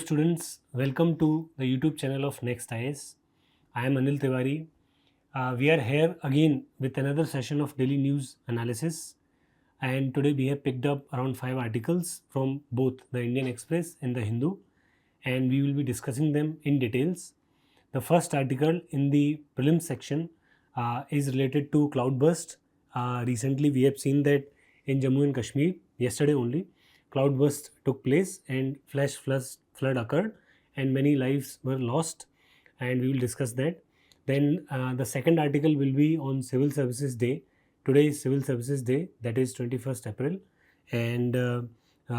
students, welcome to the YouTube channel of Next IAS. I am Anil Tiwari. We are here again with another session of daily news analysis, and today we have picked up around 5 articles from both the Indian Express and the Hindu, and we will be discussing them in details. The first article in the prelims section is related to Cloudburst. Recently we have seen that in Jammu and Kashmir, yesterday only, cloudburst took place and flash flood occurred and many lives were lost, and we will discuss that. Then the second article will be on Civil Services Day. Today is Civil Services Day, that is 21st April, and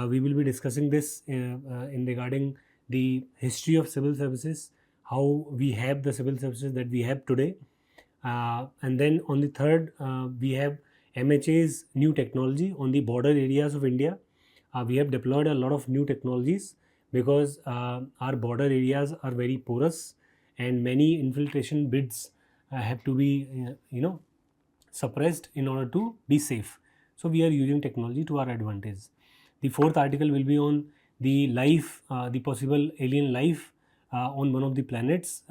we will be discussing this in regarding the history of civil services, how we have the civil services that we have today. And then on the third, we have MHA's new technology on the border areas of India. We have deployed a lot of new technologies because our border areas are very porous and many infiltration bids have to be suppressed in order to be safe. So we are using technology to our advantage. The fourth article will be on the life, the possible alien life on one of the planets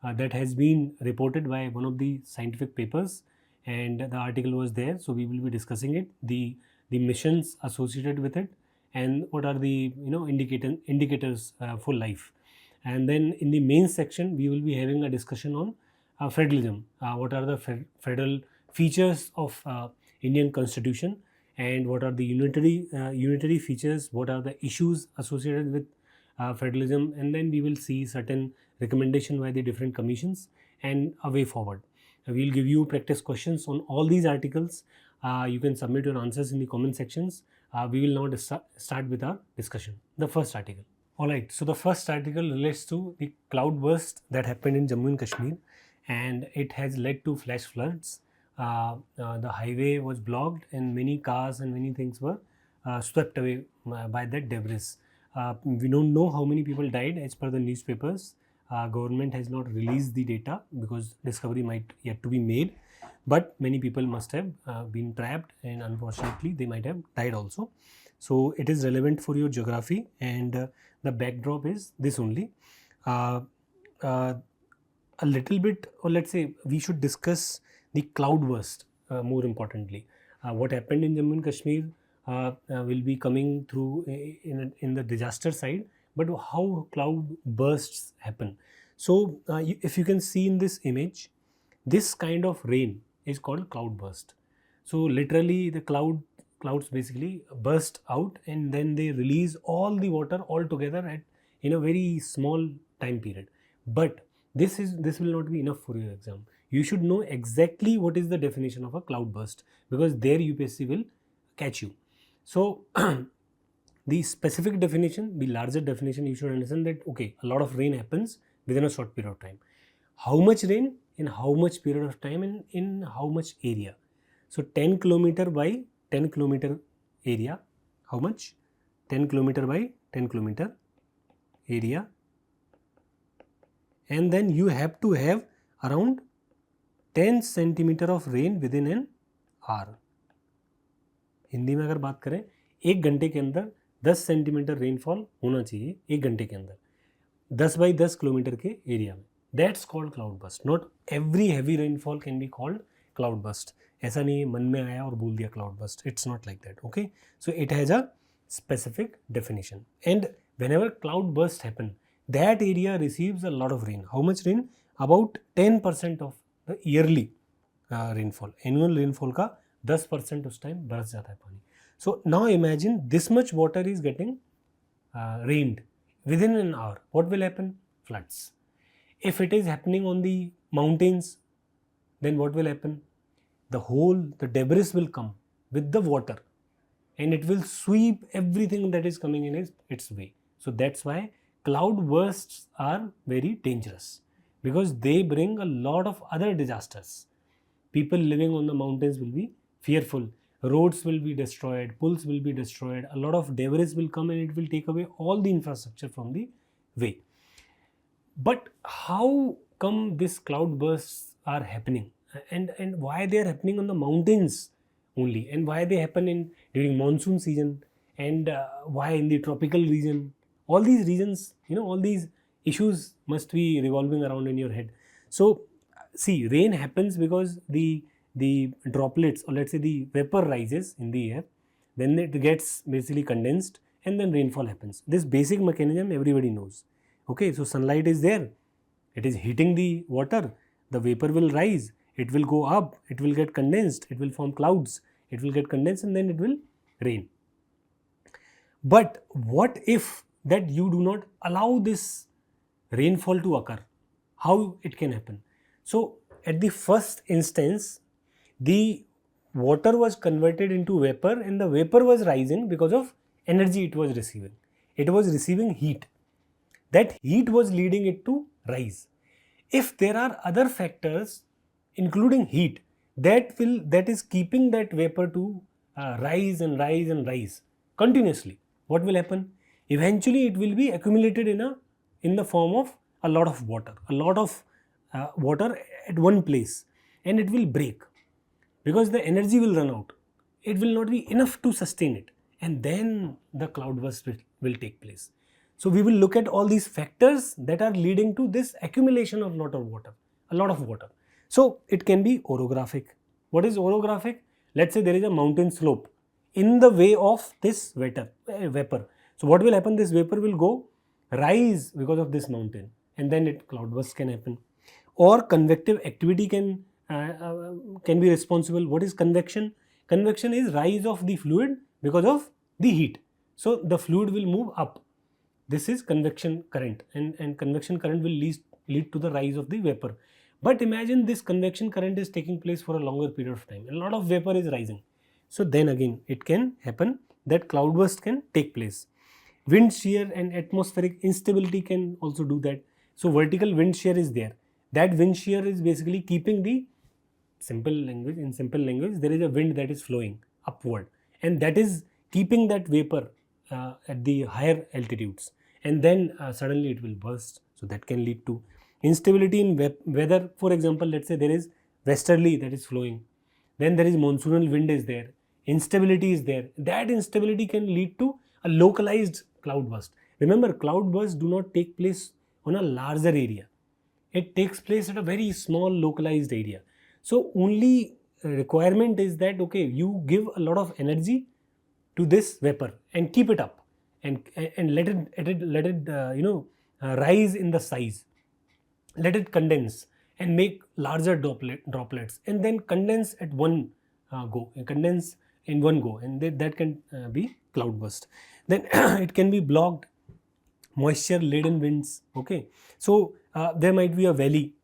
that has been reported by one of the scientific papers, and the article was there. So we will be discussing it, the missions associated with it, and what are the indicators for life. And then in the main section we will be having a discussion on federalism. What are the federal features of Indian Constitution, and what are the unitary features, what are the issues associated with federalism, and then we will see certain recommendation by the different commissions and a way forward. We will give you practice questions on all these articles. You can submit your answers in the comment sections. We will now start with our discussion. The first article. Alright, so the first article relates to the cloudburst that happened in Jammu and Kashmir, and it has led to flash floods. The highway was blocked and many cars and many things were swept away by that debris. We don't know how many people died as per the newspapers. Government has not released the data because discovery might yet to be made, but many people must have been trapped, and unfortunately they might have died also. So it is relevant for your geography, and the backdrop is this only. A little bit, or let's say we should discuss the cloudburst more importantly. What happened in Jammu and Kashmir will be coming through in the disaster side, but how cloud bursts happen. So if you can see in this image, this kind of rain is called cloudburst. So literally the clouds basically burst out and then they release all the water all together in a very small time period. But this will not be enough for your exam. You should know exactly what is the definition of a cloudburst, because there UPSC will catch you. So the specific definition, the larger definition, you should understand that okay, a lot of rain happens within a short period of time. How much rain in how much period of time and in how much area? So 10 kilometer by 10 kilometer area, how much? 10 kilometer by 10 kilometer area, and then you have to have around 10 centimeter of rain within an hour. Hindi में अगर बात करें, एक घंटे के अंदर 10 centimetre rainfall होना चाहिए एक घंटे के अंदर 10 बाई 10 किलोमीटर के एरिया में. That's called cloud burst. Not every heavy rainfall can be called cloud burst. ऐसा नहीं है मन में आया और बोल दिया cloud burst. It's not like that. Okay, so it has a specific definition, and whenever cloud bursts happen, that area receives a lot of rain. How much rain? About 10% of the yearly rainfall. Annual rainfall का 10% उस time बरस जाता है पानी. So now imagine this much water is getting rained within an hour. What will happen? Floods. If it is happening on the mountains, then what will happen? The debris will come with the water, and it will sweep everything that is coming in its way. So that's why cloud bursts are very dangerous, because they bring a lot of other disasters. People living on the mountains will be fearful. Roads will be destroyed, pools will be destroyed, a lot of debris will come and it will take away all the infrastructure from the way. But how come these cloud bursts are happening, and why they are happening on the mountains only, and why they happen during monsoon season, and why in the tropical region All these reasons, all these issues must be revolving around in your head. So see, rain happens because the droplets, or let's say the vapor, rises in the air, then it gets basically condensed, and then rainfall happens. This basic mechanism everybody knows. Okay, so sunlight is there, it is heating the water, the vapor will rise, it will go up, it will get condensed, it will form clouds, it will get condensed, and then it will rain. But what if that you do not allow this rainfall to occur? How it can happen? So at the first instance, the water was converted into vapor, and the vapor was rising because of energy it was receiving. It was receiving heat. That heat was leading it to rise. If there are other factors, including heat, that is keeping that vapor to rise and rise and rise continuously, what will happen? Eventually it will be accumulated in the form of a lot of water, water at one place, and it will break because the energy will run out. It will not be enough to sustain it, and then the cloudburst will take place. So we will look at all these factors that are leading to this accumulation of a lot of water. So it can be orographic. What is orographic? Let's say there is a mountain slope in the way of this vapor. So what will happen? This vapor will go rise because of this mountain, and then cloudburst can happen. Or convective activity can be responsible. What is convection? Convection is rise of the fluid because of the heat. So the fluid will move up. This is convection current, and convection current will lead to the rise of the vapor. But imagine this convection current is taking place for a longer period of time. A lot of vapor is rising. So then again it can happen that cloudburst can take place. Wind shear and atmospheric instability can also do that. So vertical wind shear is there. That wind shear is basically keeping in simple language, there is a wind that is flowing upward, and that is keeping that vapor at the higher altitudes, and then suddenly it will burst. So that can lead to instability in weather. For example, let's say there is westerly that is flowing, then there is monsoonal wind is there, instability is there. That instability can lead to a localized cloudburst. Remember, cloudbursts do not take place on a larger area. It takes place at a very small localized area. So only requirement is that, okay, you give a lot of energy to this vapor and keep it up, and let it rise in the size. Let it condense and make larger droplets, and then condense at one go, condense in one go, and that can be cloudburst. Then it can be blocked moisture laden winds. Okay, so there might be a valley.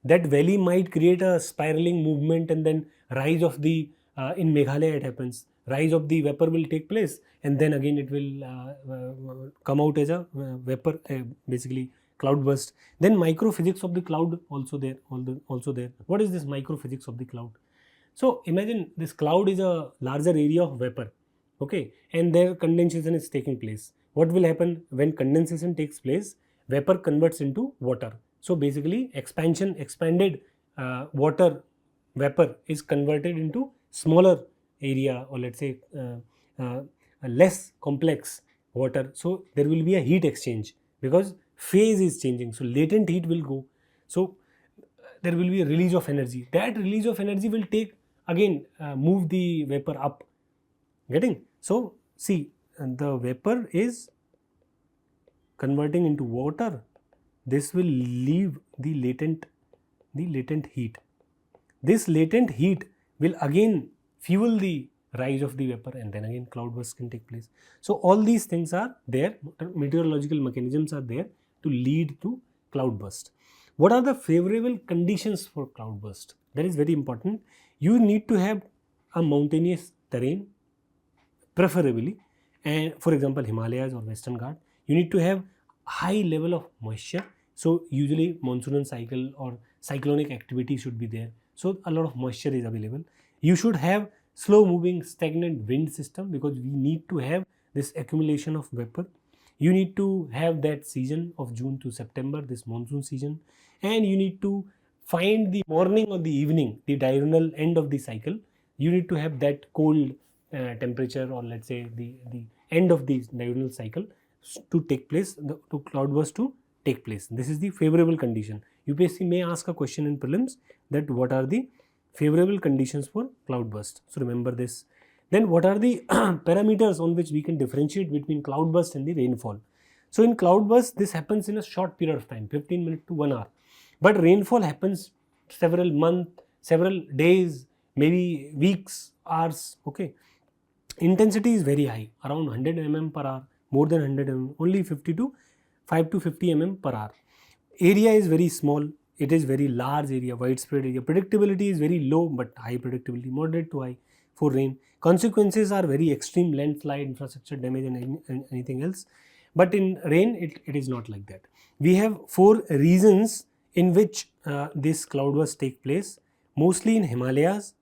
That valley might create a spiraling movement, and then rise of the in Meghalaya it happens, rise of the vapor will take place, and then again it will come out as a vapor, basically cloudburst. Then microphysics of the cloud also there. What is this microphysics of the cloud? So imagine this cloud is a larger area of vapor, okay, and there condensation is taking place. What will happen when condensation takes place? Vapor converts into water. So basically expanded water vapor is converted into smaller area, or let's say less complex water. So there will be a heat exchange because phase is changing. So latent heat will go. So there will be a release of energy. That release of energy will move the vapor up. Getting? So see, the vapor is converting into water. This will leave the latent heat. This latent heat will again fuel the rise of the vapor, and then again cloudburst can take place. So all these things are there, meteorological mechanisms are there to lead to cloudburst. What are the favorable conditions for cloudburst? That is very important. You need to have a mountainous terrain, preferably, and for example Himalayas or Western Ghats. You need to have high level of moisture. So usually monsoonal cycle or cyclonic activity should be there. So a lot of moisture is available. You should have slow moving stagnant wind system, because we need to have this accumulation of vapor. You need to have that season of June to September, this monsoon season, and you need to find the morning or the evening, the diurnal end of the cycle. You need to have that cold temperature, or let's say the end of the diurnal cycle. to take place, to cloudburst to take place. This is the favorable condition. UPSC may ask a question in prelims that what are the favorable conditions for cloudburst. So remember this. Then what are the parameters on which we can differentiate between cloudburst and the rainfall? So in cloudburst, this happens in a short period of time, 15 minutes to 1 hour. But rainfall happens several months, several days, maybe weeks, hours. Okay. Intensity is very high, around 100 mm per hour, more than 100 mm, only 5 to 50 mm per hour. Area is very small. It is very large area, widespread area. Predictability is very low, but high predictability, moderate to high for rain. Consequences are very extreme, landslide, infrastructure damage, and anything else. But in rain, it is not like that. We have 4 regions in which this cloudburst take place, mostly in Himalayas,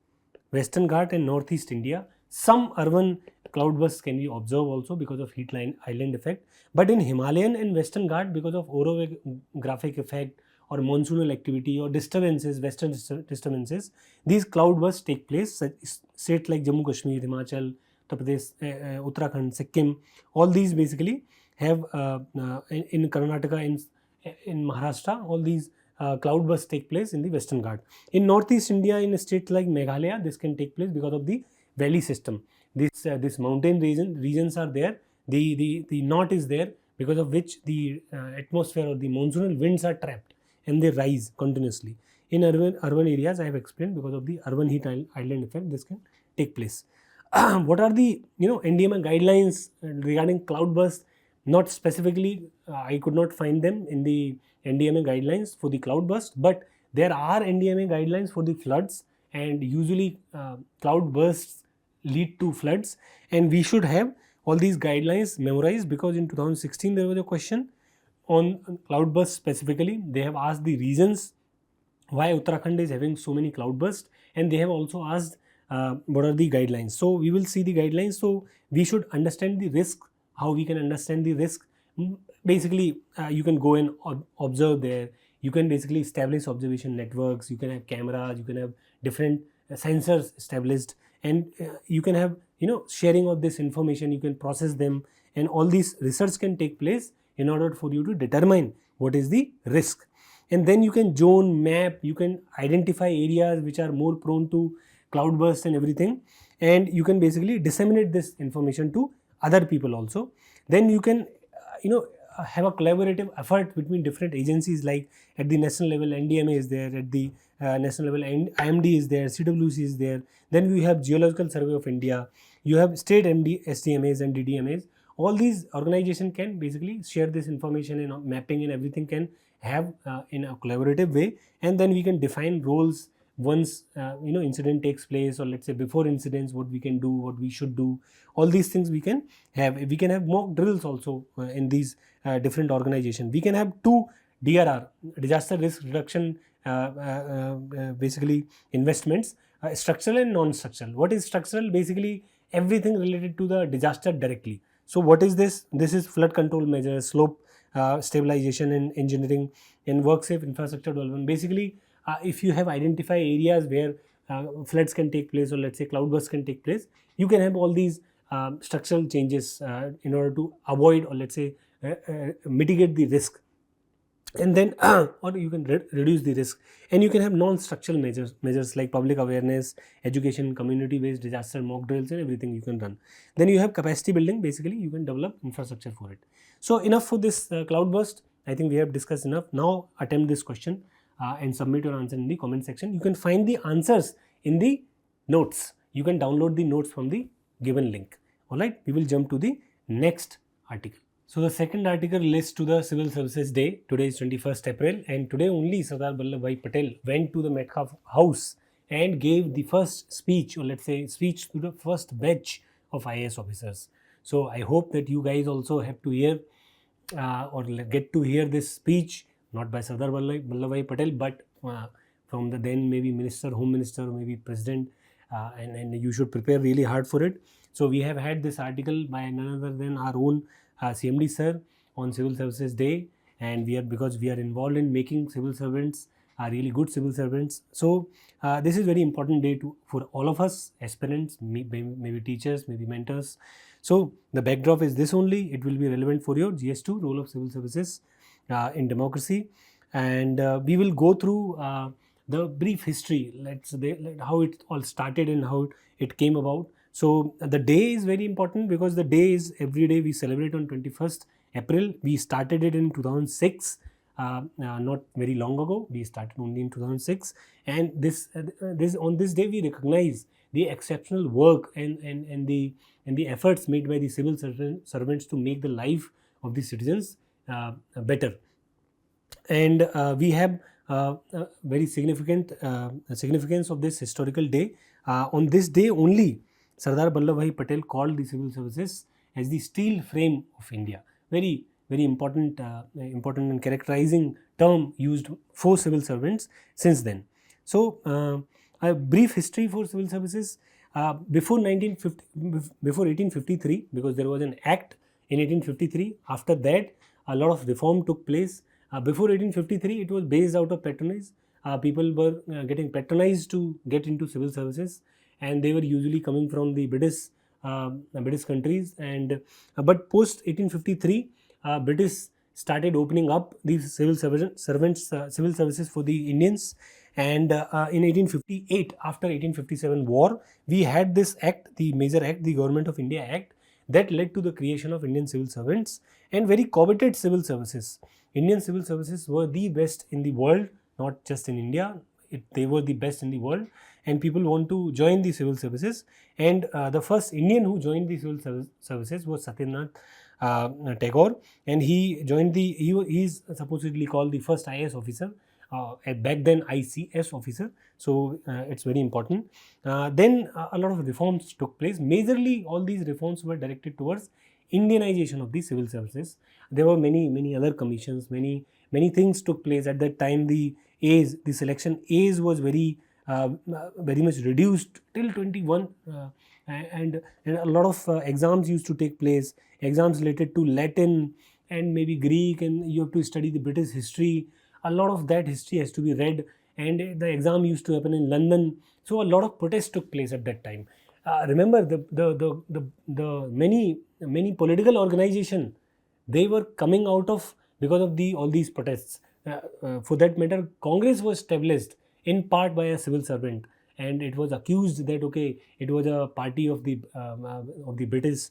Western Ghat and Northeast India. Some urban cloudbursts can be observed also because of heat line island effect. But in Himalayan and Western Ghat, because of orographic effect or monsoonal activity or disturbances, western disturbances, these cloudbursts take place. States like Jammu Kashmir, Himachal, Uttar Pradesh, Uttarakhand, Sikkim, all these basically have in Karnataka, in Maharashtra, all these cloudbursts take place in the Western Ghat. In Northeast India, in states like Meghalaya, this can take place because of the valley system. This mountain regions are there. The knot is there, because of which the atmosphere or the monsoonal winds are trapped and they rise continuously. In urban areas, I have explained, because of the urban heat island effect, this can take place. What are the NDMA guidelines regarding cloudburst? Not specifically, I could not find them in the NDMA guidelines for the cloudburst, but there are NDMA guidelines for the floods, and usually cloudbursts lead to floods, and we should have all these guidelines memorized, because in 2016 there was a question on cloudbursts specifically. They have asked the reasons why Uttarakhand is having so many cloudbursts, and they have also asked what are the guidelines. So we will see the guidelines. So we should understand the risk, how we can understand the risk. Basically, you can go and observe there. You can basically establish observation networks. You can have cameras. You can have different sensors established, and you can have sharing of this information. You can process them, and all these research can take place in order for you to determine what is the risk. And then you can zone, map. You can identify areas which are more prone to cloudburst and everything, and you can basically disseminate this information to other people also. Then you can have a collaborative effort between different agencies, like at the national level NDMA is there, at the national level IMD is there, CWC is there. Then we have Geological Survey of India, you have state SDMAs and DDMAs. All these organizations can basically share this information, and mapping and everything can have in a collaborative way, and then we can define roles once incident takes place, or let's say before incidents, what we can do, what we should do. All these things we can have. We can have mock drills also in these different organizations. We can have 2 DRR, disaster risk reduction basically investments, structural and non-structural. What is structural? Basically everything related to the disaster directly. So what is this? This is flood control measures, slope stabilization and engineering, and work safe infrastructure development. Basically if you have identified areas where floods can take place, or let's say cloudbursts can take place, you can have all these structural changes in order to avoid, or let's say mitigate the risk, and then or you can reduce the risk. And you can have non-structural measures like public awareness, education, community based disaster mock drills, and everything you can run. Then you have capacity building. Basically you can develop infrastructure for it. So enough for this cloudburst. I think we have discussed enough. Now attempt this question and submit your answer in the comment section. You can find the answers in the notes. You can download the notes from the given link. Alright, we will jump to the next article. So the second article relates to the Civil Services Day. Today is 21st April, and today only Sardar Vallabhbhai Patel went to the Metcalfe House and gave the first speech, or let's say speech to the first batch of IAS officers. So I hope that you guys also have to hear or get to hear this speech, not by Sardar Vallabhbhai Patel, but from the then maybe minister, home minister, or maybe president, and you should prepare really hard for it. So we have had this article by none other than our own CMD sir on Civil Services Day, and because we are involved in making civil servants really good civil servants. So this is very important day for all of us, aspirants, maybe teachers, maybe mentors. So the backdrop is this only. It will be relevant for your GS2, role of civil services in democracy, and we will go through the brief history. How it all started and how it came about. So the day is very important because the day is every day we celebrate on 21st April. We started it in 2006. Not very long ago. We started only in 2006, and on this day we recognize the exceptional work and the efforts made by the civil servants to make the life of the citizens better. And we have very significance of this historical day. On this day only, Sardar Vallabhbhai Patel called the civil services as the steel frame of India. Very important and characterizing term used for civil servants since then. So a brief history for civil services. Before 1853, because there was an act in 1853. After that, a lot of reform took place. Before 1853, it was based out of patronage. People were getting patronized to get into civil services, and they were usually coming from the British countries. And but post 1853, British started opening up these civil services for the Indians. And in 1858, after 1857 war, we had this act, the Major Act, the Government of India Act, that led to the creation of Indian civil servants and very coveted civil services. Indian civil services were the best in the world, not just in India. They were the best in the world, and people want to join the civil services. And the first Indian who joined the civil services was Satyendranath Tagore, and he joined he is supposedly called the first IAS officer. Back then ICS officer, so it's very important. Then a lot of reforms took place. Majorly, all these reforms were directed towards Indianization of the civil services. There were many other commissions, many things took place at that time. The selection age was very much reduced till 21, and a lot of exams used to take place. Exams related to Latin and maybe Greek, and you have to study the British history. A lot of that history has to be read, and the exam used to happen in London. So a lot of protests took place at that time. Remember the many political organization, they were coming out of because of all these protests. For that matter, Congress was established in part by a civil servant, and it was accused that it was a party of the British.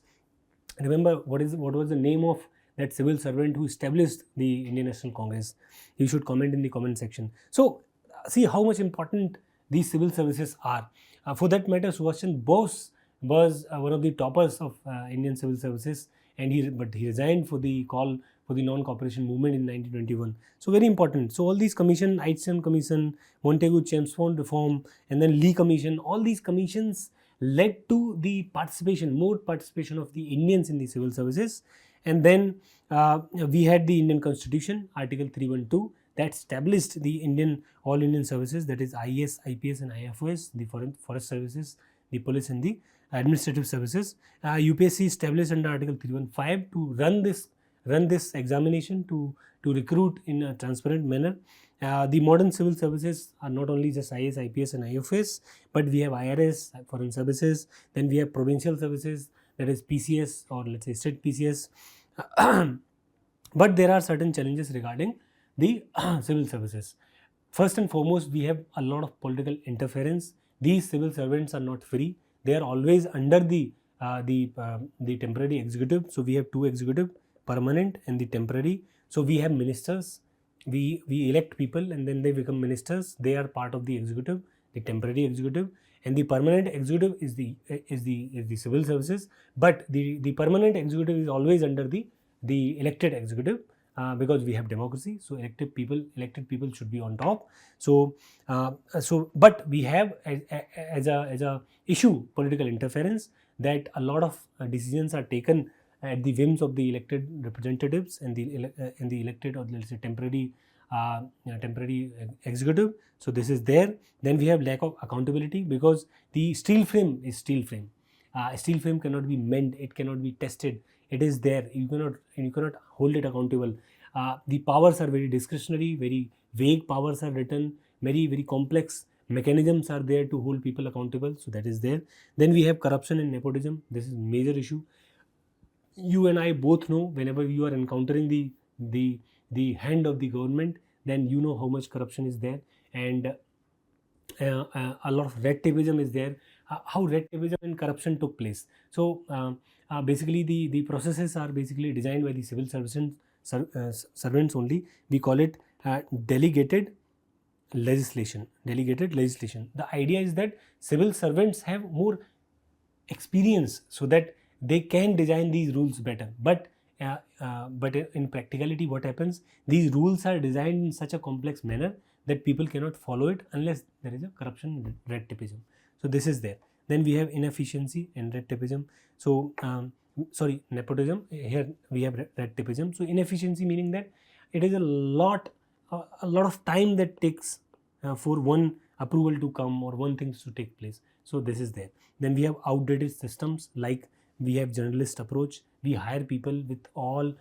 Remember what was the name of that civil servant who established the Indian National Congress? You should comment in the comment section. So see how much important these civil services are. For that matter, Subhash Chandra Bose was one of the toppers of Indian civil services, and he resigned for the call for the non-cooperation movement in 1921. So very important. So all these commission, Eichstern Commission, Montagu-Chelmsford Reform, and then Lee Commission, all these commissions led to the more participation of the Indians in the civil services. And then we had the Indian Constitution, Article 312, that established the all Indian services, that is IAS, IPS and IFOS, the forest services, the police and the administrative services. UPSC established under Article 315 to run this examination to recruit in a transparent manner. The modern civil services are not only just IAS, IPS and IFOS, but we have IRS, foreign services, then we have provincial services, that is PCS, or let's say state PCS. But there are certain challenges regarding the civil services. First and foremost, we have a lot of political interference. These civil servants are not free. They are always under the temporary executive. So we have two executive, permanent and the temporary. So we have ministers. We elect people and then they become ministers. They are part of the executive, the temporary executive, and the permanent executive is the civil services. But the permanent executive is always under the elected executive. Because we have democracy, so elected people should be on top. So but we have as a issue political interference, that a lot of decisions are taken at the whims of the elected representatives and the elected, or let's say temporary executive. So this is there. Then we have lack of accountability, because the steel frame is steel frame. Steel frame cannot be mended, it cannot be tested. It is there. You cannot hold it accountable. The powers are very discretionary, very vague powers are written, very complex mechanisms are there to hold people accountable. So that is there. Then we have corruption and nepotism. This is a major issue. You and I both know, whenever you are encountering the hand of the government, then you know how much corruption is there, and a lot of red tapeism is there. How red tapeism and corruption took place. So basically the processes are basically designed by the civil servants only. We call it delegated legislation. The idea is that civil servants have more experience so that they can design these rules better, but in practicality what happens, these rules are designed in such a complex manner that people cannot follow it unless there is a corruption and red tapeism. So this is there. Then we have inefficiency and red tapeism. So nepotism. Here we have red tapeism. So inefficiency meaning that it is a lot of time that takes for one approval to come or one thing to take place. So this is there. Then we have outdated systems, like we have generalist approach. We hire people with all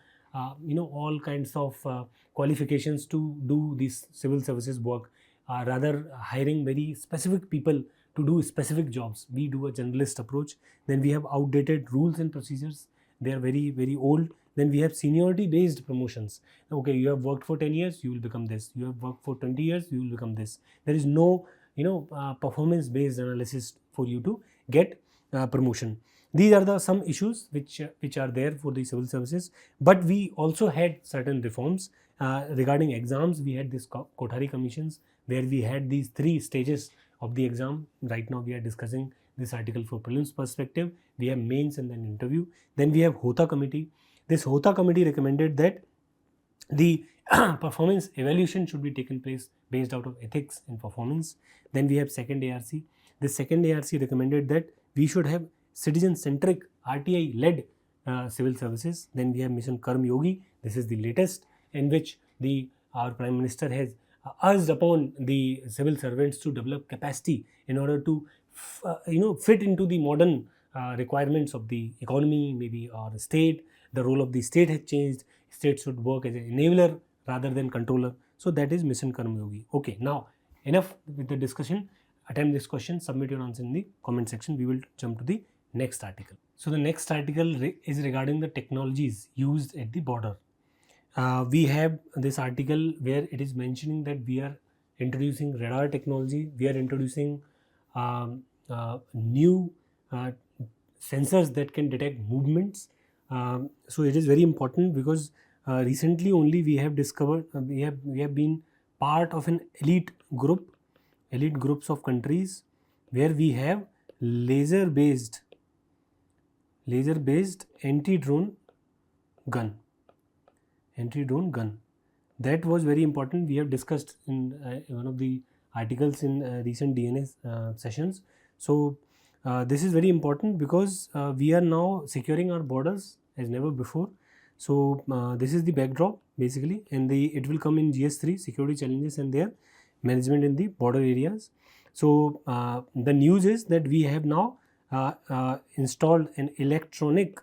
kinds of qualifications to do this civil services work, rather hiring very specific people to do specific jobs. We do a generalist approach. Then we have outdated rules and procedures. They are very old. Then we have seniority based promotions. Okay, you have worked for 10 years, you will become this. You have worked for 20 years, you will become this. There is no performance based analysis for you to get promotion. These are some issues which are there for the civil services. But we also had certain reforms regarding exams. We had this Kothari commissions, where we had these 3 stages of the exam. Right now we are discussing this article for prelims perspective. We have mains and then interview. Then we have Hota committee. This Hota committee recommended that the performance evaluation should be taken place based out of ethics and performance. Then we have second ARC. This second ARC recommended that we should have citizen-centric, RTI-led civil services. Then we have Mission Karm Yogi. This is the latest, in which our Prime Minister has urged upon the civil servants to develop capacity in order to fit into the modern requirements of the economy, maybe, or the state. The role of the state has changed. State should work as an enabler rather than controller. So that is Mission Karm Yogi. Okay, now enough with the discussion. Attempt this question, submit your answer in the comment section. We will jump to the next article. So the next article is regarding the technologies used at the border. We have this article where it is mentioning that we are introducing radar technology. We are introducing new sensors that can detect movements. So it is very important, because recently only we have discovered, we have been part of an elite groups of countries where we have laser based anti-drone gun. That was very important. We have discussed in one of the articles in recent DNA sessions. So this is very important, because we are now securing our borders as never before. So this is the backdrop basically, and it will come in GS3, security challenges and their management in the border areas. So the news is that we have now installed an electronic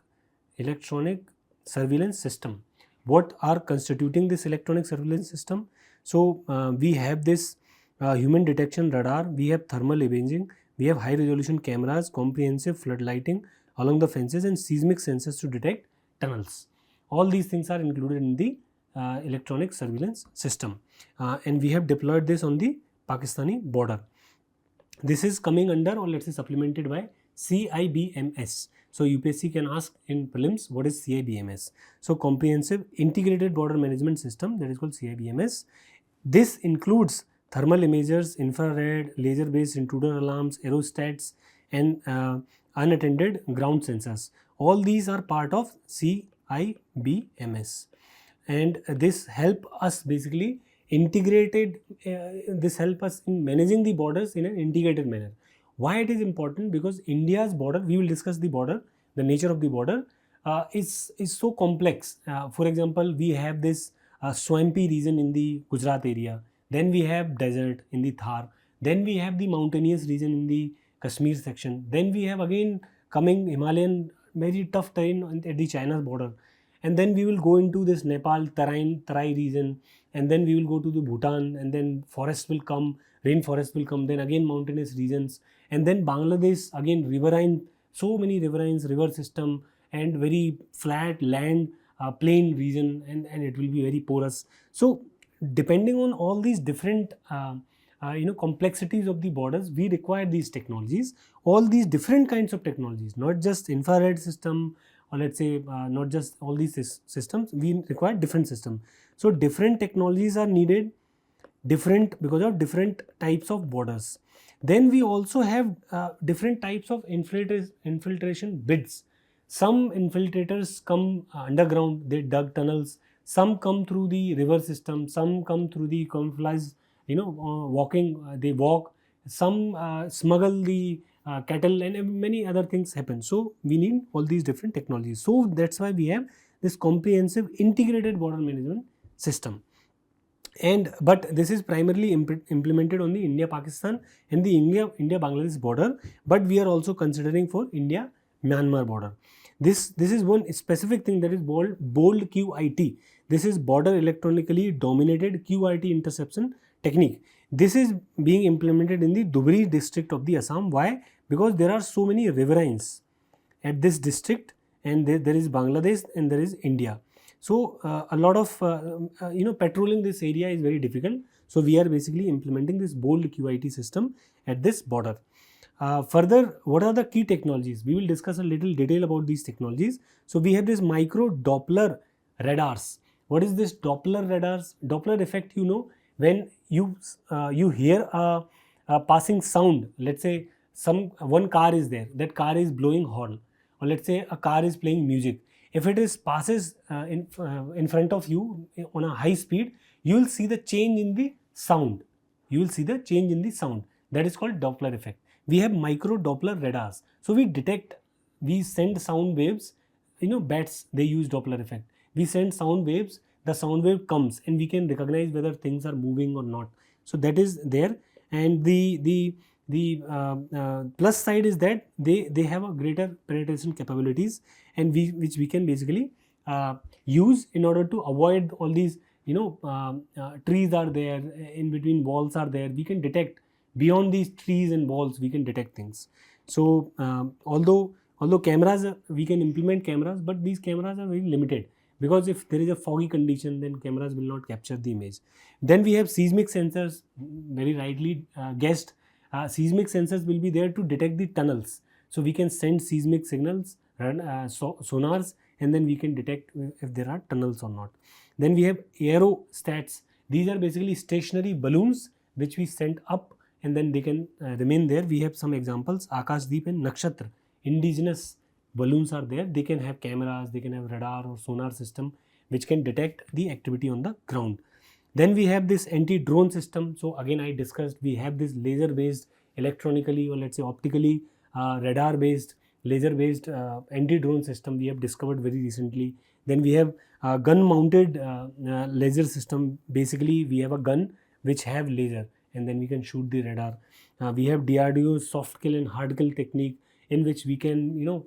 surveillance system. What are constituting this electronic surveillance system? So we have this human detection radar, we have thermal imaging, we have high resolution cameras, comprehensive flood lighting along the fences, and seismic sensors to detect tunnels. All these things are included in the electronic surveillance system, and we have deployed this on the Pakistani border. This is coming under, or let's say supplemented by, CIBMS. So UPSC can ask in prelims, what is CIBMS? So comprehensive integrated border management system, that is called CIBMS. This includes thermal imagers, infrared, laser based intruder alarms, aerostats, and unattended ground sensors. All these are part of CIBMS, and this help us basically this help us in managing the borders in an integrated manner. Why it is important? Because India's border, we will discuss the border, the nature of the border is so complex. For example, we have this swampy region in the Gujarat area, then we have desert in the Thar, then we have the mountainous region in the Kashmir section, then we have again coming Himalayan, very tough terrain at the China's border, and then we will go into this Nepal Tarai region, and then we will go to the Bhutan, and then forest will come, rainforest will come, then again mountainous regions, and then Bangladesh again riverine, so many riverines, river system, and very flat land, plain region, and it will be very porous. So depending on all these different complexities of the borders, we require these technologies, all these different kinds of technologies, not just infrared system, or let's say not just all these systems, we require different systems. So different technologies are needed, different because of different types of borders. Then we also have different types of infiltration bits. Some infiltrators come underground, they dug tunnels. Some come through the river system, some come through the camouflage, walking, they walk. Some smuggle the cattle, and many other things happen. So we need all these different technologies. So that's why we have this comprehensive integrated border management system. But this is primarily implemented on the India-Pakistan and the India-Bangladesh border, but we are also considering for India-Myanmar border. This is one specific thing that is bold QIT. This is border electronically dominated QRT interception technique. This is being implemented in the Dhubri district of the Assam. Why? Because there are so many riverines at this district, and there is Bangladesh and there is India. So a lot of patrolling this area is very difficult. So we are basically implementing this bold QIT system at this border. Further, what are the key technologies? We will discuss a little detail about these technologies. So we have this micro Doppler radars. What is this Doppler radars? Doppler effect, when you hear a passing sound. Let's say one car is there, that car is blowing horn, or let's say a car is playing music. If it passes in front of you on a high speed, you will see the change in the sound. That is called Doppler effect. We have micro Doppler radars. So we send sound waves. Bats, they use Doppler effect. We send sound waves, the sound wave comes, and we can recognize whether things are moving or not. So that is there. And the plus side is that they have a greater penetration capabilities, and which we can basically use in order to avoid all these trees are there, in between walls are there. We can detect beyond these trees and walls, we can detect things. So although cameras, we can implement cameras, but these cameras are very limited, because if there is a foggy condition, then cameras will not capture the image. Then we have seismic sensors, very rightly guessed. Seismic sensors will be there to detect the tunnels. So we can send seismic signals, run sonars, and then we can detect if there are tunnels or not. Then we have aerostats. These are basically stationary balloons which we send up, and then they can remain there. We have some examples, Akashdeep and Nakshatra. Indigenous balloons are there. They can have cameras, they can have radar or sonar system which can detect the activity on the ground. Then we have this anti-drone system. So again, I discussed, we have this laser-based, electronically, or let's say optically, radar-based, laser-based anti-drone system we have discovered very recently. Then we have gun-mounted laser system. Basically, we have a gun which have laser, and then we can shoot the radar. We have DRDO's soft kill and hard kill technique, in which we can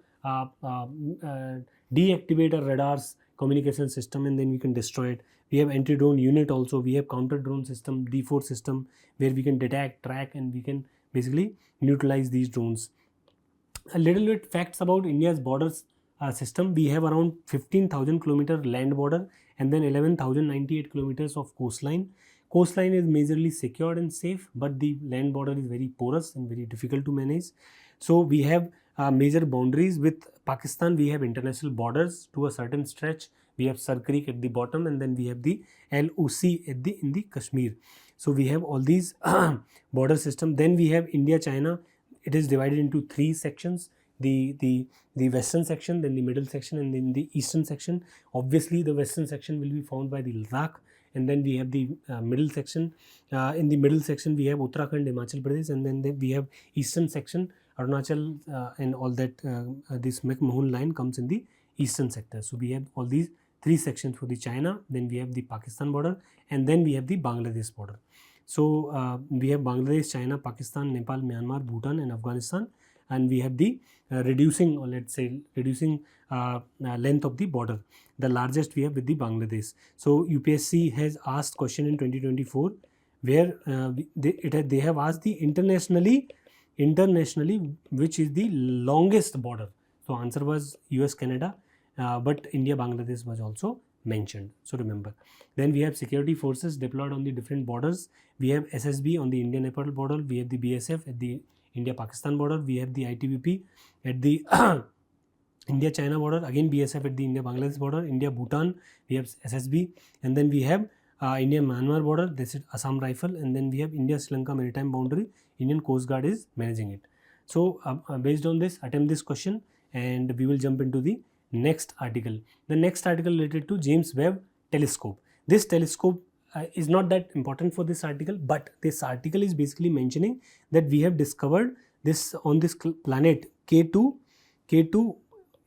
deactivate a radar's communication system, and then we can destroy it. We have anti-drone unit also. We have counter-drone system, D4 system, where we can detect, track, and we can basically neutralize these drones. A little bit facts about India's borders system. We have around 15,000 kilometer land border, and then 11,098 kilometers of coastline. Coastline is majorly secured and safe, but the land border is very porous and very difficult to manage. So we have major boundaries with Pakistan. We have international borders to a certain stretch. We have Sar Creek at the bottom, and then we have the LOC in the Kashmir. So we have all these border system. Then we have India-China. It is divided into 3 sections: the western section, then the middle section, and then the eastern section. Obviously, the western section will be found by the Ladakh, and then we have the middle section. In the middle section, we have Uttarakhand, Himachal Pradesh, and then we have eastern section, Arunachal, and all that. This McMahon line comes in the eastern sector. So we have all these 3 sections for the China. Then we have the Pakistan border, and then we have the Bangladesh border. So we have Bangladesh, China, Pakistan, Nepal, Myanmar, Bhutan, and Afghanistan, and we have the reducing, or let's say reducing length of the border. The largest we have with the Bangladesh. So UPSC has asked question in 2024 where they have asked the internationally which is the longest border. So answer was US Canada, but India Bangladesh was also mentioned. So remember. Then we have security forces deployed on the different borders. We have SSB on the Indian Nepal border. We have the BSF at the India Pakistan border. We have the ITBP at the India China border. Again BSF at the India Bangladesh border. India Bhutan, we have SSB, and then we have India Myanmar border. This is Assam Rifle, and then we have India Sri Lanka maritime boundary. Indian Coast Guard is managing it. So based on this, attempt this question, and we will jump into the next article. The next article related to James Webb Telescope. This telescope is not that important for this article, but this article is basically mentioning that we have discovered this on this planet K2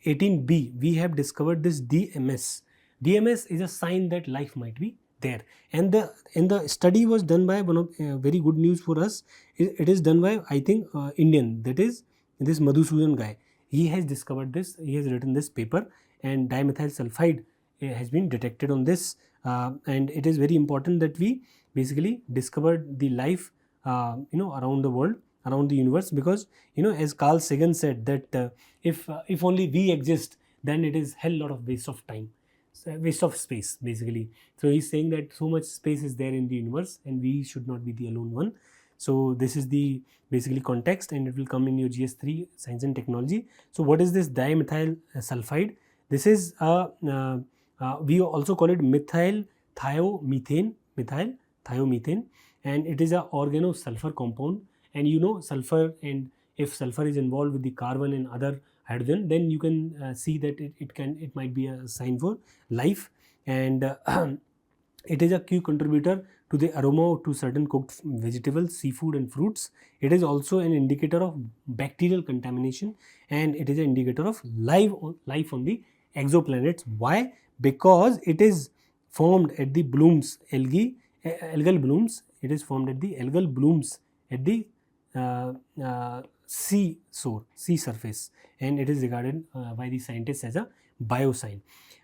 18b. We have discovered this DMS. DMS is a sign that life might be there, and the study was done by one of very good news for us. It is done by, I think, Indian, that is this Madhusudan guy. He has discovered this. He has written this paper, and dimethyl sulfide has been detected on this, and it is very important that we basically discovered the life around the world, around the universe, because as Carl Sagan said that if only we exist, then it is hell lot of waste of time, waste of space basically. So he's saying that so much space is there in the universe and we should not be the alone one. So this is the basically context, and it will come in your GS3 science and technology. So what is this dimethyl sulfide? This is we also call it methyl thiomethane, and it is a organosulfur compound. And sulfur, and if sulfur is involved with the carbon and other hydrogen, then you can see that it might be a sign for life. And it is a key contributor to the aroma to certain cooked vegetables, seafood and fruits. It is also an indicator of bacterial contamination, and it is an indicator of life on the exoplanets. Why? Because it is formed at the blooms, algal blooms. It is formed at the algal blooms at the sea surface, and it is regarded by the scientists as a biosign.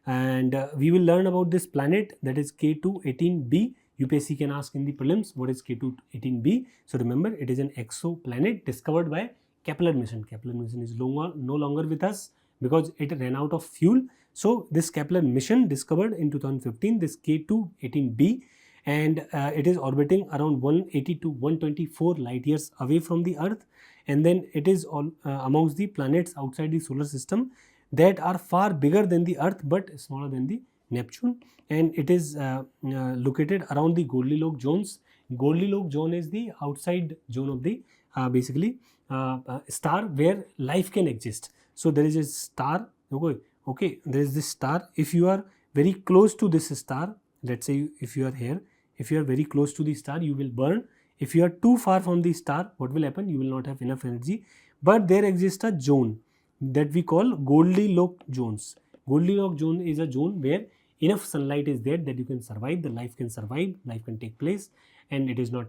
And we will learn about this planet, that is K2-18b. UPSC can ask in the prelims what is K2-18b. So remember, it is an exoplanet discovered by Kepler mission. Kepler mission is no longer with us because it ran out of fuel. So this Kepler mission discovered in 2015 this K2-18b, and it is orbiting around 180 to 124 light years away from the Earth. And then it is all amongst the planets outside the solar system that are far bigger than the Earth but smaller than the Neptune. And it is located around the Goldilocks zones. Goldilocks zone is the outside zone of the basically star where life can exist. So there is a star. Okay, there is this star. If you are very close to this star, let's say if you are here, if you are very close to the star, you will burn. If you are too far from the star, what will happen? You will not have enough energy. But there exists a zone that we call Goldilocks zones. Goldilocks zone is a zone where enough sunlight is there that you can survive, the life can survive, life can take place, and it is not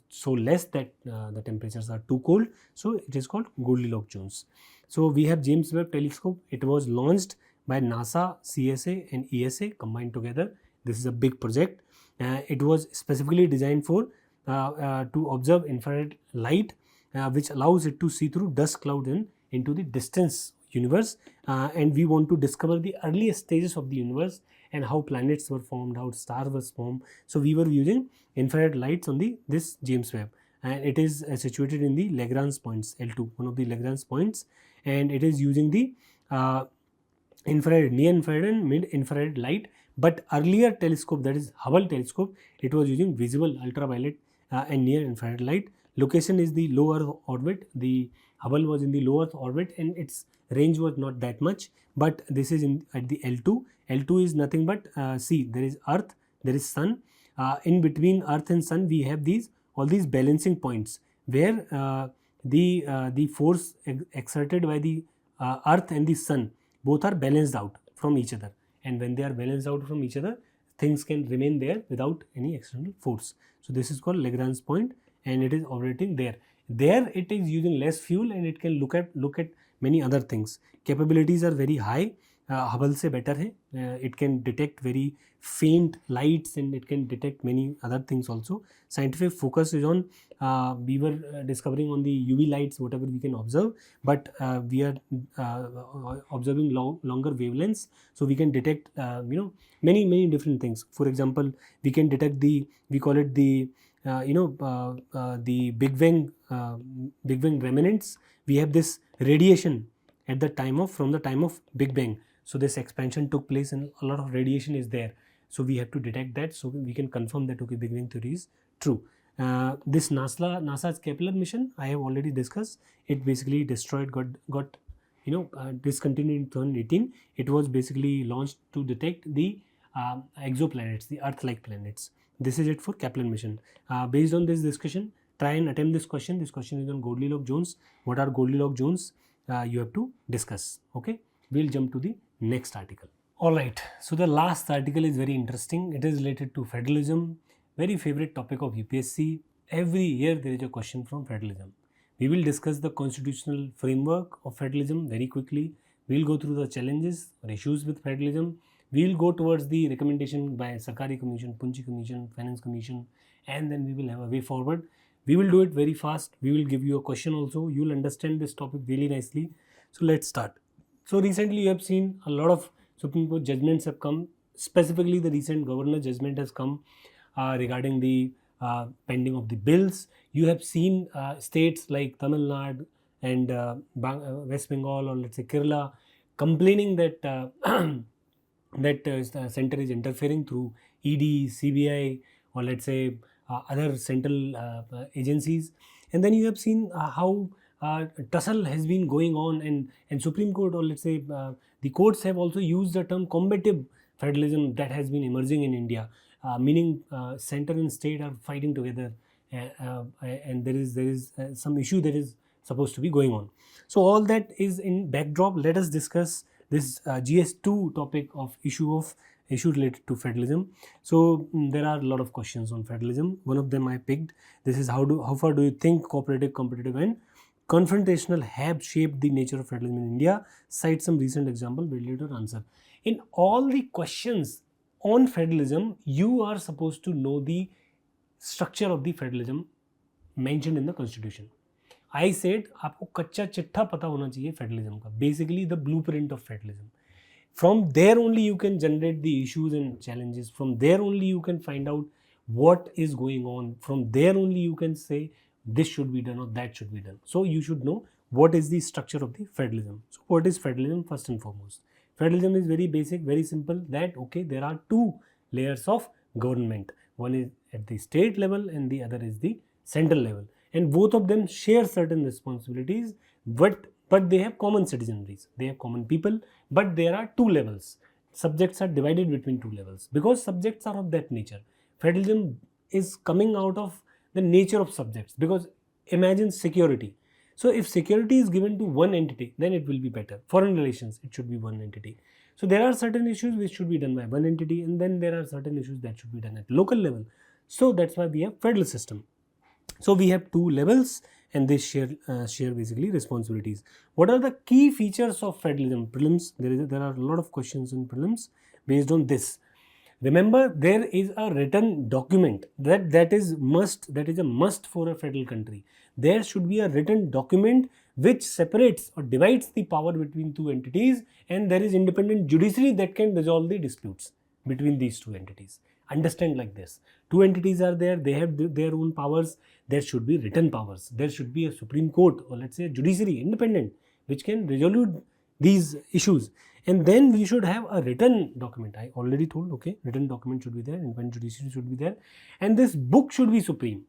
so less that the temperatures are too cold. So it is called Goldilocks zones. So we have James Webb Telescope. It was launched by NASA, CSA and ESA combined together. This is a big project. It was specifically designed for to observe infrared light, which allows it to see through dust cloud and into the distance universe. And we want to discover the earliest stages of the universe and how planets were formed, how stars were formed. So we were using infrared lights on this James Webb, and it is situated in the Lagrange points, L2, one of the Lagrange points, and it is using the infrared, near infrared and mid infrared light. But earlier telescope, that is Hubble telescope, it was using visible ultraviolet and near infrared light. Location is the low Earth orbit. The Hubble was in the low Earth orbit and its range was not that much, but this is at the L2. L2 is nothing but see, there is Earth, there is Sun. In between Earth and Sun, we have all these balancing points where the force exerted by the Earth and the Sun both are balanced out from each other. And when they are balanced out from each other, things can remain there without any external force. So this is called Lagrange point, and it is operating there. There it is using less fuel, and it can look at many other things. Capabilities are very high. Hubble se better hai. It can detect very faint lights and it can detect many other things also. Scientific focus is on, we were discovering on the UV lights, whatever we can observe, but we are observing longer wavelengths, so we can detect many different things. For example, we can detect we call it the the Big Bang remnants. We have this radiation at the time from the time of Big Bang. So this expansion took place and a lot of radiation is there. So we have to detect that, so we can confirm that okay, Big Bang theory is true. This NASA's Kepler mission I have already discussed. It basically destroyed, got discontinued in 2018. It was basically launched to detect the exoplanets, the Earth-like planets. This is it for Kepler mission. Based on this discussion, try and attempt this question. This question is on Goldilocks zones. What are Goldilocks zones? You have to discuss. Okay, we'll jump to the next article. All right, so the last article is very interesting. It is related to federalism, very favorite topic of UPSC. Every year there is a question from federalism. We will discuss the constitutional framework of federalism very quickly. We will go through the challenges or issues with federalism. We will go towards the recommendation by Sarkari Commission, Punchi Commission, Finance Commission, and then we will have a way forward. We will do it very fast. We will give you a question also. You will understand this topic really nicely. So let's start. So recently you have seen a lot of Supreme Court judgments have come. Specifically, the recent governor judgment has come regarding the pending of the bills. You have seen states like Tamil Nadu and West Bengal, or let's say Kerala, complaining that that the center is interfering through ED, CBI, or let's say other central agencies. And then you have seen how tussle has been going on, and Supreme Court, or let's say the courts have also used the term combative federalism that has been emerging in India, meaning center and state are fighting together, and there is some issue that is supposed to be going on. So all that is in backdrop. Let us discuss this GS2 topic of issue related to federalism. So there are a lot of questions on federalism. One of them I picked. This is how far do you think cooperative, competitive, and confrontational have shaped the nature of federalism in India? Cite some recent example, we'll later answer. In all the questions on federalism, you are supposed to know the structure of the federalism mentioned in the constitution. I said आपको कच्चा चिट्ठा पता होना चाहिए federalism का, basically the blueprint of federalism. From there only you can generate the issues and challenges. From there only you can find out what is going on. From there only you can say this should be done or that should be done. So you should know what is the structure of the federalism. So what is federalism? First and foremost, federalism is very basic, very simple, that okay, there are two layers of government. One is at the state level and the other is the central level, and both of them share certain responsibilities, but they have common citizenries, they have common people, but there are two levels. Subjects are divided between two levels because subjects are of that nature. Federalism is coming out of the nature of subjects, because imagine security. So if security is given to one entity, then it will be better. Foreign relations, it should be one entity. So there are certain issues which should be done by one entity, and then there are certain issues that should be done at local level. So that's why we have federal system. So we have two levels, and they share basically responsibilities. What are the key features of federalism? Prelims, there are a lot of questions in prelims based on this. Remember, there is a written document that is a must for a federal country. There should be a written document which separates or divides the power between two entities, and there is independent judiciary that can resolve the disputes between these two entities. Understand like this: two entities are there, they have their own powers. There should be written powers. There should be a Supreme Court, or let's say a judiciary, independent, which can resolve these issues. And then we should have a written document. I already told, okay, written document should be there, independent judiciary should be there, and this book should be supreme.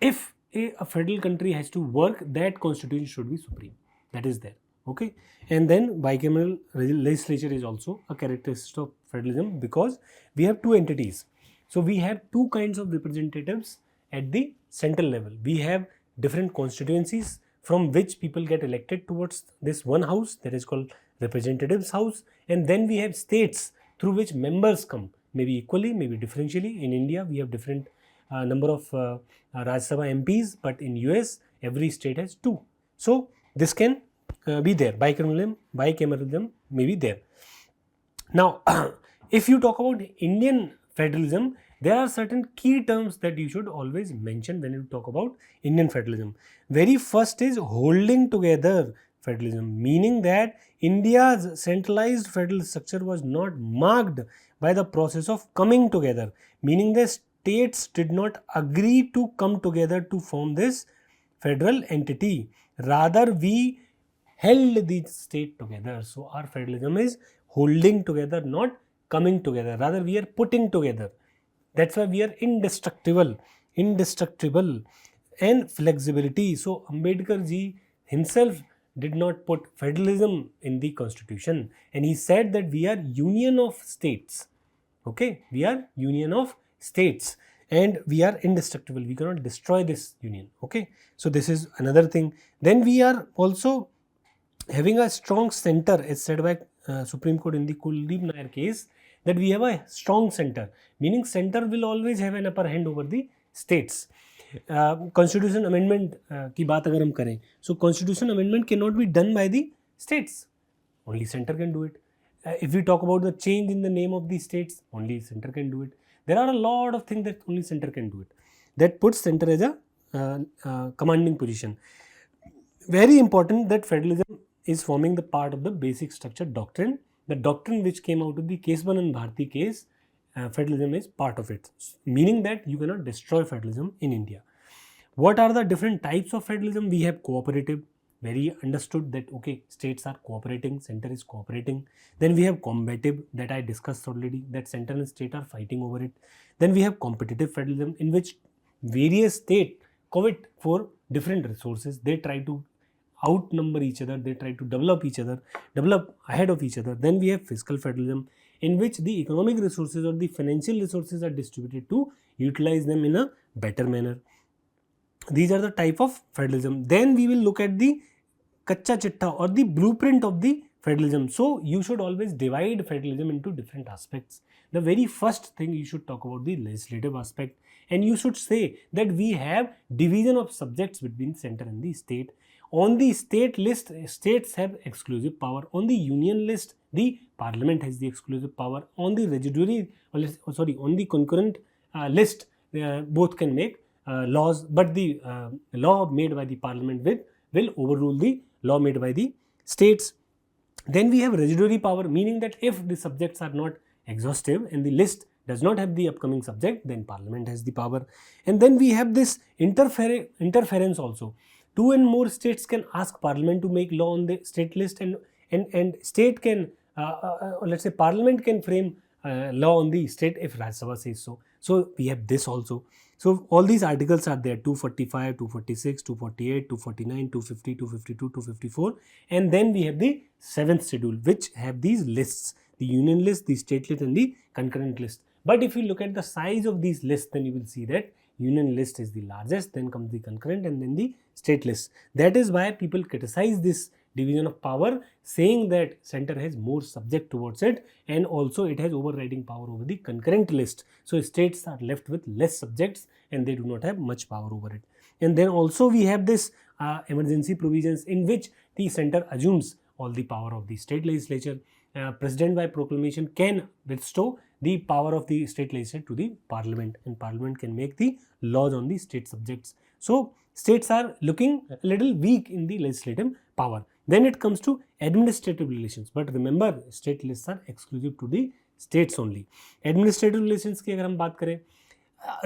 If a federal country has to work, that constitution should be supreme. That is there. Okay, and then bicameral legislature is also a characteristic of federalism, because we have two entities. So we have two kinds of representatives at the central level. We have different constituencies from which people get elected towards this one house, that is called representatives house, and then we have states through which members come, maybe equally, maybe differentially. In India we have different number of Rajya Sabha MPs, but in US every state has two. So this can be there. Bicameralism may be there. Now, if you talk about Indian federalism, there are certain key terms that you should always mention when you talk about Indian federalism. Very first is holding together federalism, meaning that India's centralized federal structure was not marked by the process of coming together, meaning the states did not agree to come together to form this federal entity. Rather, we held the state together. So our federalism is holding together, not coming together. Rather, we are putting together. That's why we are indestructible and flexibility. So Ambedkar ji himself did not put federalism in the constitution, and he said that we are union of states. Okay, we are union of states and we are indestructible. We cannot destroy this union. Okay, so this is another thing. Then we are also having a strong center, as said by Supreme Court in the Kuldeep Nair case, that we have a strong center, meaning center will always have an upper hand over the states. Constitution amendment की बात अगर हम करें, so constitution amendment cannot be done by the states, only center can do it. If we talk about the change in the name of the states, only center can do it. There are a lot of things that only center can do it. That puts center as a commanding position. Very important that federalism is forming the part of the basic structure doctrine. The doctrine which came out of the Keswanan Bharti case, federalism is part of it, meaning that you cannot destroy federalism in India. What are the different types of federalism? We have cooperative, very understood that okay, states are cooperating, center is cooperating. Then we have combative, that I discussed already, that center and state are fighting over it. Then we have competitive federalism, in which various states covet for different resources. They try to outnumber each other, they try to develop ahead of each other. Then we have fiscal federalism, in which the economic resources or the financial resources are distributed to utilize them in a better manner. These are the type of federalism. Then we will look at the kacha chitta or the blueprint of the federalism. So you should always divide federalism into different aspects. The very first thing you should talk about the legislative aspect, and you should say that we have division of subjects between center and the state. On the state list, states have exclusive power. On the union list, the parliament has the exclusive power. On the residuary, on the concurrent list, both can make laws, but the law made by the parliament will overrule the law made by the states. Then we have residuary power, meaning that if the subjects are not exhaustive and the list does not have the upcoming subject, then parliament has the power. And then we have this interference also. Two and more states can ask parliament to make law on the state list, and state can, let's say parliament can frame law on the state if Rajya Sabha says so. So we have this also. So all these articles are there: 245, 246, 248, 249, 250, 252, 254, and then we have the 7th schedule, which have these lists: the union list, the state list, and the concurrent list. But if you look at the size of these lists, then you will see that union list is the largest, then comes the concurrent, and then the state list. That is why people criticize this division of power, saying that center has more subject towards it, and also it has overriding power over the concurrent list. So states are left with less subjects and they do not have much power over it. And then also we have this emergency provisions, in which the center assumes all the power of the state legislature. President by proclamation can bestow the power of the state legislature to the parliament, and parliament can make the laws on the state subjects. So states are looking a little weak in the legislative power. Then it comes to administrative relations, but remember, state lists are exclusive to the states only. Administrative relations की अगर हम बात करें,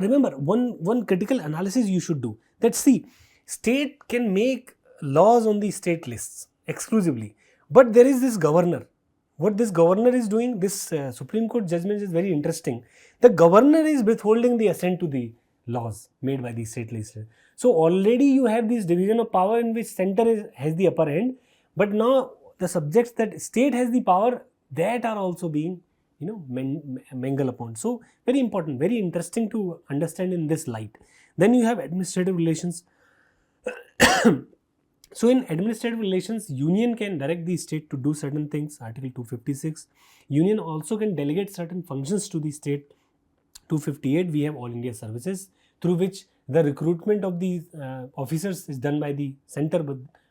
remember one critical analysis you should do, that see, state can make laws on the state lists exclusively, but there is this governor. What this governor is doing, this Supreme Court judgment is very interesting. The governor is withholding the assent to the laws made by the state legislature. So already you have this division of power in which center has the upper hand, but now the subjects that state has the power, that are also being mangled upon. So very important, very interesting to understand in this light. Then you have administrative relations. So in administrative relations, union can direct the state to do certain things, Article 256. Union also can delegate certain functions to the state. 258, we have All India Services, through which the recruitment of the officers is done by the center,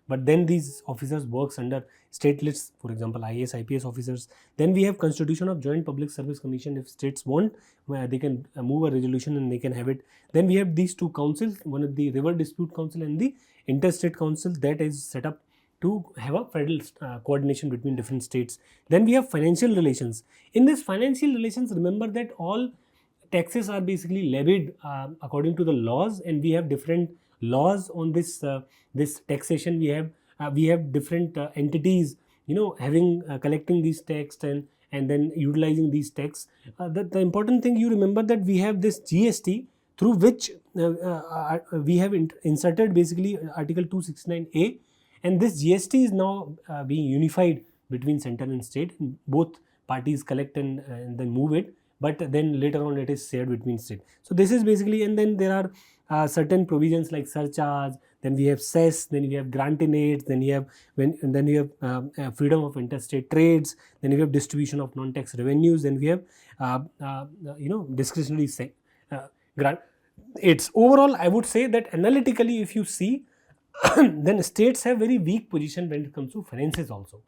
but then these officers works under state lists, for example IAS IPS officers. Then we have constitution of Joint Public Service Commission. If states want, they can move a resolution and they can have it. Then we have these two councils, one is the River Dispute Council and the Interstate Council, that is set up to have a federal coordination between different states. Then we have financial relations. In this financial relations, remember that all taxes are basically levied according to the laws, and we have different laws on this this taxation. We have different entities, having collecting these tax and then utilizing these tax. The important thing you remember that we have this GST, through which we have inserted basically Article 269A, and this GST is now being unified between center and state. Both parties collect and then move it, but then later on it is shared between state. So this is basically, and then there are certain provisions like surcharge, then we have cess, then we have grantinate, then you have freedom of interstate trades, then we have distribution of non-tax revenues, then we have discretionary grant. It's overall, I would say that analytically if you see, then states have very weak position when it comes to finances also,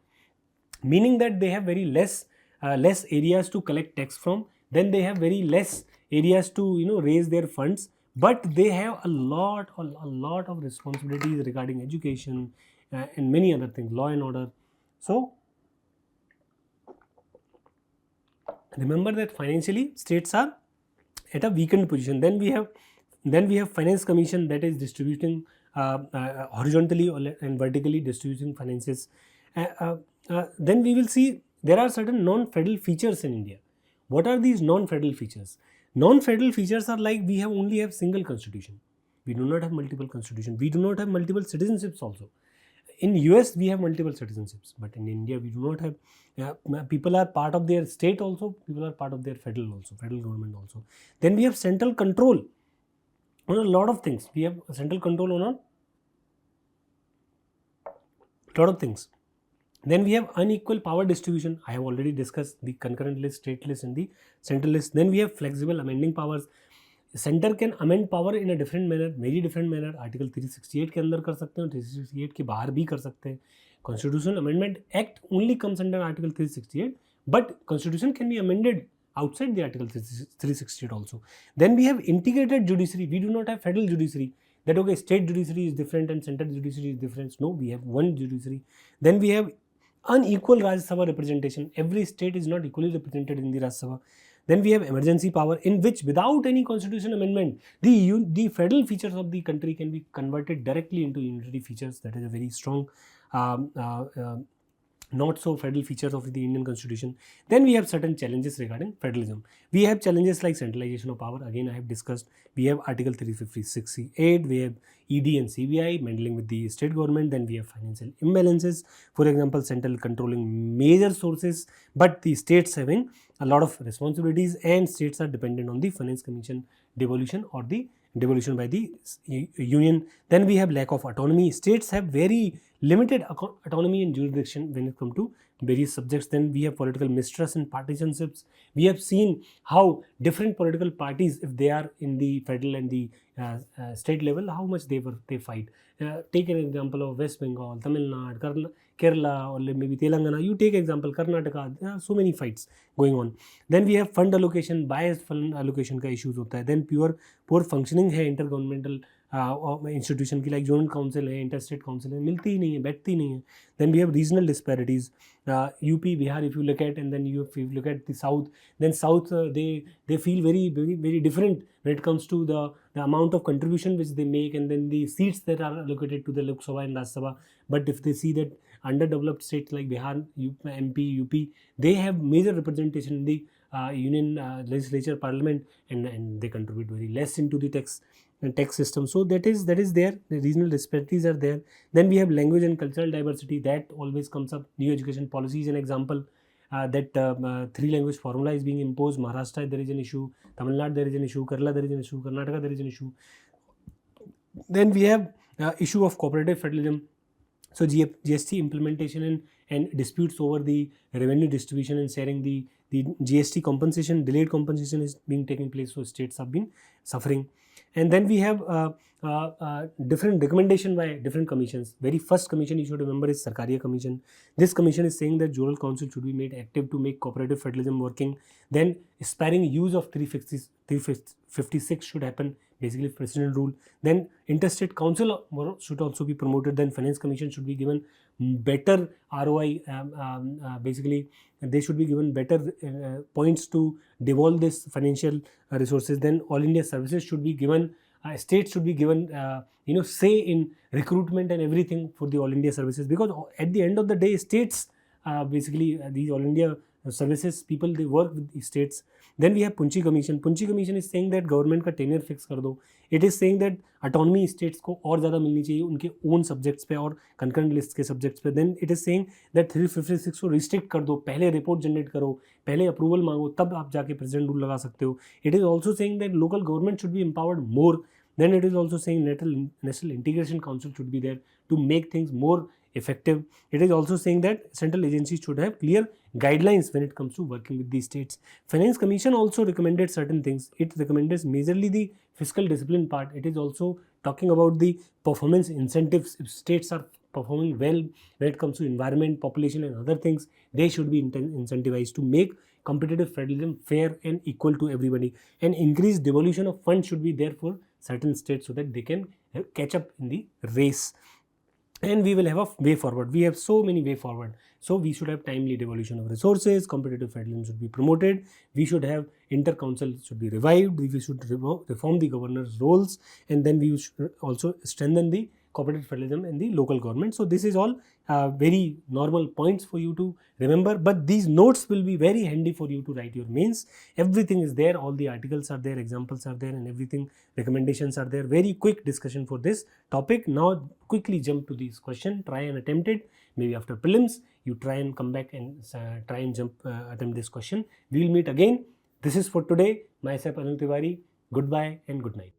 meaning that they have very less areas to collect tax from, then they have very less areas to raise their funds, but they have a lot of responsibilities regarding education and many other things, law and order. So remember that financially states are at a weakened position. Then we have Finance Commission, that is distributing horizontally and vertically distributing finances. Then we will see there are certain non-federal features in India. What are these non-federal features? Non-federal features are like we only have single constitution. We do not have multiple constitution. We do not have multiple citizenships also. In US we have multiple citizenships, but in India we do not have. People are part of their state also, people are part of their federal government also. Then we have central control on a lot of things. We have central control on a lot of things. Then we have unequal power distribution. I have already discussed the concurrent list, state list and the central list. Then we have flexible amending powers. Center can amend power in a different manner, very different manner. Article 368 के अंदर कर सकते हैं, 368 के बाहर भी कर सकते हैं. Constitution Amendment Act only comes under Article 368, but Constitution can be amended outside the Article 368 also. Then we have integrated judiciary. We do not have federal judiciary. That okay, state judiciary is different and central judiciary is different. No, we have one judiciary. Then we have unequal Rajya Sabha representation. Every state is not equally represented in the Rajya Sabha. Then we have emergency power, in which without any constitution amendment, the federal features of the country can be converted directly into unitary features. That is a very strong not so federal features of the Indian constitution. Then we have certain challenges regarding federalism. We have challenges like centralization of power. Again, I have discussed. We have Article 358. We have ED and CBI meddling with the state government. Then we have financial imbalances. For example, central controlling major sources, but the states having a lot of responsibilities, and states are dependent on the Finance Commission devolution or the devolution by the union. Then we have lack of autonomy. States have very limited autonomy and jurisdiction when it comes to various subjects. Then we have political mistrust and partisanships. We have seen how different political parties, if they are in the federal and the state level, how much they fight. Take an example of West Bengal, Tamil Nadu, Kerala, or maybe Telangana. You take example Karnataka. There are so many fights going on. Then we have fund allocation, biased fund allocation का issues होता है. Then poor functioning है intergovernmental institution की, like joint council है, interstate council है, मिलती ही नहीं है, बैठती नहीं है. Then we have regional disparities. UP, Bihar, if you look at, and then if you look at the south, then south they feel very different when it comes to the amount of contribution which they make, and then the seats that are allocated to the Lok Sabha and Rajya Sabha. But if they see that underdeveloped states like Bihar, MP, UP, they have major representation in the union legislature, parliament, and they contribute very less into the tax system. So that is there. The regional disparities are there. Then we have language and cultural diversity. That always comes up. New education policy is an example. That 3-language formula is being imposed. Maharashtra, there is an issue. Tamil Nadu, there is an issue. Kerala, there is an issue. Karnataka, there is an issue. Then we have issue of cooperative federalism. So GST implementation and disputes over the revenue distribution and sharing, the GST compensation, delayed compensation is being taking place. So states have been suffering. And then we have different recommendation by different commissions. Very first commission you should remember is Sarkariya Commission. This commission is saying that Zonal Council should be made active to make cooperative federalism working. Then sparing use of 356 should happen, basically president rule. Then interstate council should also be promoted. Then finance commission should be given better ROI, basically they should be given better points to devolve this financial resources. Then all India services should be given, states should be given say in recruitment and everything for the all India services, because at the end of the day states basically these all India services people, they work with the states. Then we have Punchi Commission. Punchi Commission is saying that government का tenure fix कर दो. It is saying that autonomy states को और ज़्यादा मिलनी चाहिए उनके own subjects पे और concurrent list के subjects पे. Then it is saying that 356 को restrict कर दो, पहले report generate करो, पहले approval मांगो, तब आप जाके president rule लगा सकते हो. It is also saying that local government should be empowered more. Then it is also saying National Integration Council should be there to make things more effective. It is also saying that central agencies should have clear guidelines when it comes to working with the states. Finance Commission also recommended certain things. It recommended majorly the fiscal discipline part. It is also talking about the performance incentives. If states are performing well when it comes to environment, population and other things, they should be incentivized to make competitive federalism fair and equal to everybody. And increased devolution of funds should be there for certain states so that they can catch up in the race. And we will have a way forward. We have so many way forward. So we should have timely devolution of resources, competitive federalism should be promoted, we should have inter-council should be revived, we should reform the governor's roles, and then we should also strengthen the cooperative federalism and the local government. So this is all very normal points for you to remember, but these notes will be very handy for you to write your mains. Everything is there, all the articles are there, examples are there, and everything, recommendations are there. Very quick discussion for this topic. Now quickly jump to this question, try and attempt it. Maybe after prelims you try and come back and try and attempt this question. We will meet again. This is for today. Myself Anil Tiwari. Goodbye and good night.